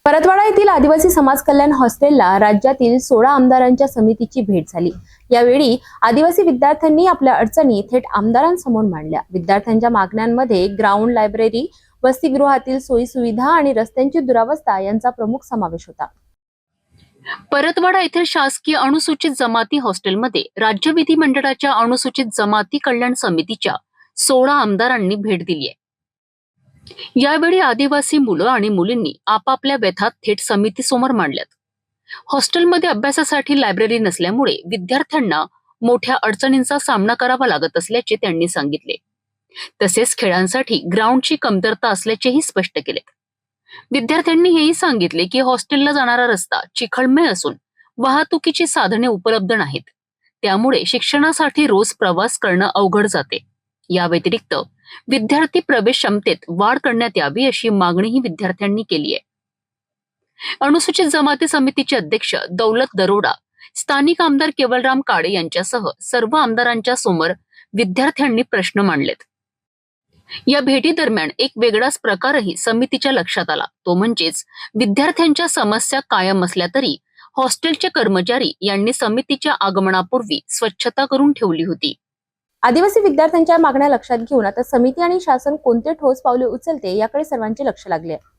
परतवाडा येथील आदिवासी समाज कल्याण हॉस्टेलला राज्यातील 16 आमदारांच्या समितीची भेट झाली। यावेळी आदिवासी विद्यार्थ्यांनी आपल्या अडचणी थेट आमदारांसमोर मांडल्या। विद्यार्थ्यांच्या मागण्यांमध्ये ग्राउंड लायब्ररी, वसतिगृहातील सोयी सुविधा आणि रस्त्यांची दुरावस्था यांचा प्रमुख समावेश होता। परतवाडा येथील शासकीय अनुसूचित जमाती हॉस्टेलमध्ये राज्य विधिमंडळाच्या अनुसूचित जमाती कल्याण समितीच्या 16 आमदारांनी भेट दिली आहे। यावेळी आदिवासी मुलं आणि मुलींनी आपापल्या व्यथा थेट समितीसमोर मांडल्यात। हॉस्टेलमध्ये अभ्यासासाठी लायब्ररी नसल्यामुळे विद्यार्थ्यांना मोठ्या अडचणींचा सामना करावा लागत असल्याचे त्यांनी सांगितले। तसेच खेळांसाठी ग्राउंडची कमतरता असल्याचेही स्पष्ट केले। विद्यार्थ्यांनी हेही सांगितले की हॉस्टेलला जाणारा रस्ता चिखलमय असून वाहतुकीची साधने उपलब्ध नाहीत, त्यामुळे शिक्षणासाठी रोज प्रवास करणं अवघड जाते। या व्यतिरिक्त विद्यार्थी प्रवेश क्षमतेत वाढ करण्यात यावी अशी मागणीही विद्यार्थ्यांनी केली आहे। अनुसूचित जमाती समितीचे अध्यक्ष दौलत दरोडा, स्थानिक आमदार केवलराम काळे यांच्यासह सर्व आमदारांच्या समोर विद्यार्थ्यांनी प्रश्न मांडलेत। या भेटी दरम्यान एक वेगळाच प्रकारही समितीच्या लक्षात आला, तो म्हणजेच विद्यार्थ्यांच्या समस्या कायम असल्या तरी हॉस्टेलचे कर्मचारी यांनी समितीच्या आगमनापूर्वी स्वच्छता करून ठेवली होती। आदिवासी विद्यार्थ्यांच्या मागण्या लक्षात घेऊन आता समिती आणि शासन कोणते ठोस पावले उचलते याकडे सर्वांचे लक्ष लागले आहे।